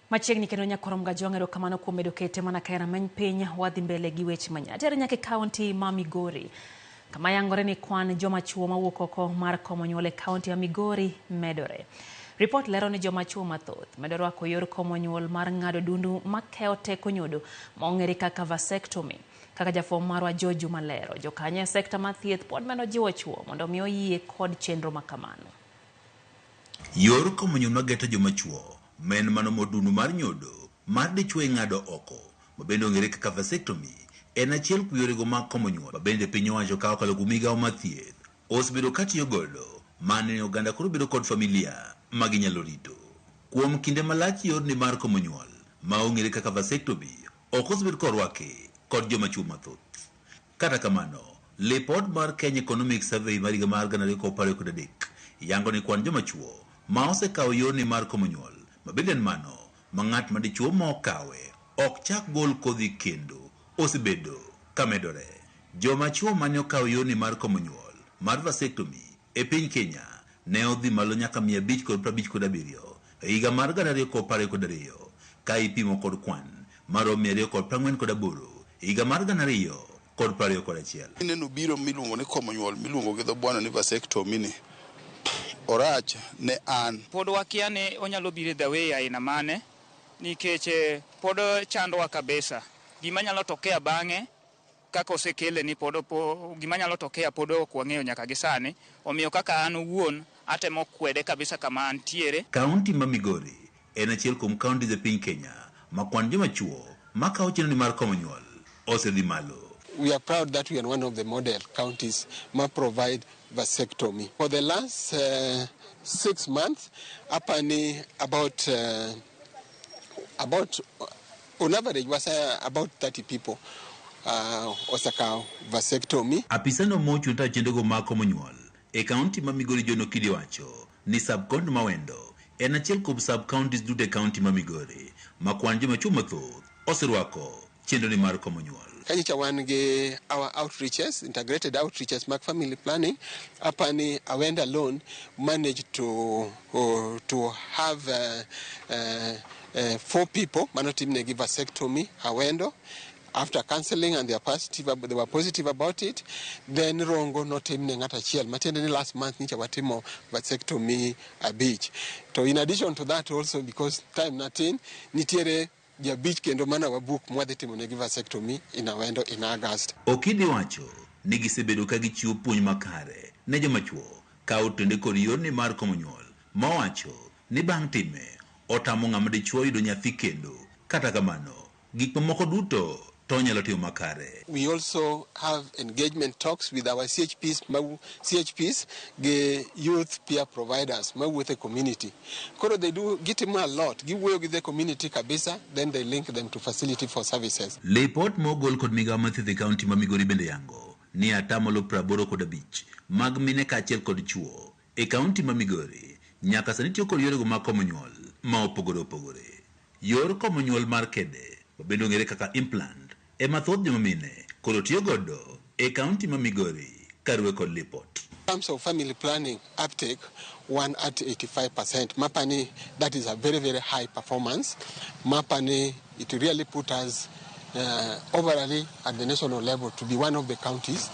Machiegni kendo nyakorom gajongero kamano kuom bedo kete mana kaera many piny wadhi mbele gi weche manyien. Tere nyake kaunti ma Migori. Kama yangore ni kwan joma chuo mawuok oko mar komo nyuol e kaunti ya Migori medore. Report lero ni joma chuo mathoth medo rwako yor komo nyuol mar ng'ado dundu makeo teko nyodo maong'ere kaka vasectomy. Kaka jafwambo marwa Joju malero, jokanyo e sekta mar thieth pod medo jiwo chuo mondo omi oyie kod chenro makamano. Yor komo nyuol mageto joma chuo men mano modundu mar nyodo mar dichuo ng'ado oko mabende ong'ere kaka vasectomy en achiel kuom yorego mag komo nyuol mabende piny owacho kawo kalo kuom migawo mar thieth osebedo katiyo godo mane oganda koro bedo kod familia ma ginyalo rito. Kuom kinde malach yorni mar komo nyuol ma ong'ere kaka vasectomy ok osebedo korwake kod joma chuo mathoth. Kata kamano, lipot mar Kenya Economic Survey mar higa mar 2023 yango ni kwan joma chuo ma osekawo yorni mar komo nyuol mabende en mano ma ng'at ma dichuo ma okawe ok chak gol kodhi kendo osebedo kamedore. Joma chuo mane okawo yorni mar komo nyuol mar vasectomy e piny Kenya ne odhi malo nyaka 557 e higa mar 2022 ka ipimo kod kwan mar 248 e higa mar 2021. Neno biro miluongo ni komo nyuol miluongo gi dho bwana ni vasectomy ni orach ne an. Pod wakia ni onyalo biro the way aina mane nikech pod chandwa kabisa. Gima nyalo tokea bang'e kaka osekele ni gima nyalo tokea pod ok wang'eyo nyaka gi sani. Omiyo kaka an owuon atemo kwede kabisa kama antiere. Kaunti ma Migori en achiel kuom kaunti e piny Kenya ma kwan joma chuo ma kawo chenro mar komo nyuol osedhi malo. We are proud that we are one of the model counties that provide vasectomy. For the last 6 months, up and about on average was about 30 people osaka vasectomy. Apisano mocho ta chendego ma komo nyuol e kaunti ma Migori Jono Kidi wacho ni sub-county Mawendo en achiel kuom sub-counties duto e kaunti ma Migori ma kwan joma chuo mathoth oserwako chenro ni mar komo nyuol. Kanyicha wan gi our outreaches, integrated outreaches, mark family planning. Apani Awendo alone managed to have 4 people manotimne gi vasectomy Awendo. After counseling and they were positive about it, then Rongo notimne ng'at achiel. Matiende ni last month nicha watimo vasectomy abich. So in addition to that also, because time natin nitiere Jabich kendo mana wabuk mwadhi timo negi vasectomy in Awendo in August. Okidi wacho ni gisebedo ka gichiwo puonj makare ne joma chuo ka otende kod yorni mar komo nyuol ma wacho ni bang' time otamo ng'ama dichuo yudo nyathi kendo. Kata kamano gik mamoko duto to nyalo timo makare. We also have engagement talks with our CHPs, the youth peer providers, with the community. Koro they do get them a lot. Give way with the community kabisa, then they link them to facility for services. Report mogol kod migawo mar thieth e kaunti ma Migori bende yango ni atamalo 85 mag mine kaachiel kod chuo e kaunti ma Migori nyaka sani tiyo kod yorego mag komo nyuol ma opogore opogore. Yor komo nyuol mar kede bende ong'ere kaka implant ema thoth joma mine koro tiyo godo e kaunti ma Migori karuwe kod lipot. In terms of family planning uptake, 1 at 85%. Mapani, that is a very, very high performance. Mapani, it really put us overall at the national level to be one of the counties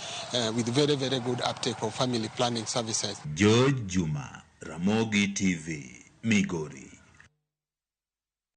with very, very good uptake of family planning services. George Juma, Ramogi TV, Migori.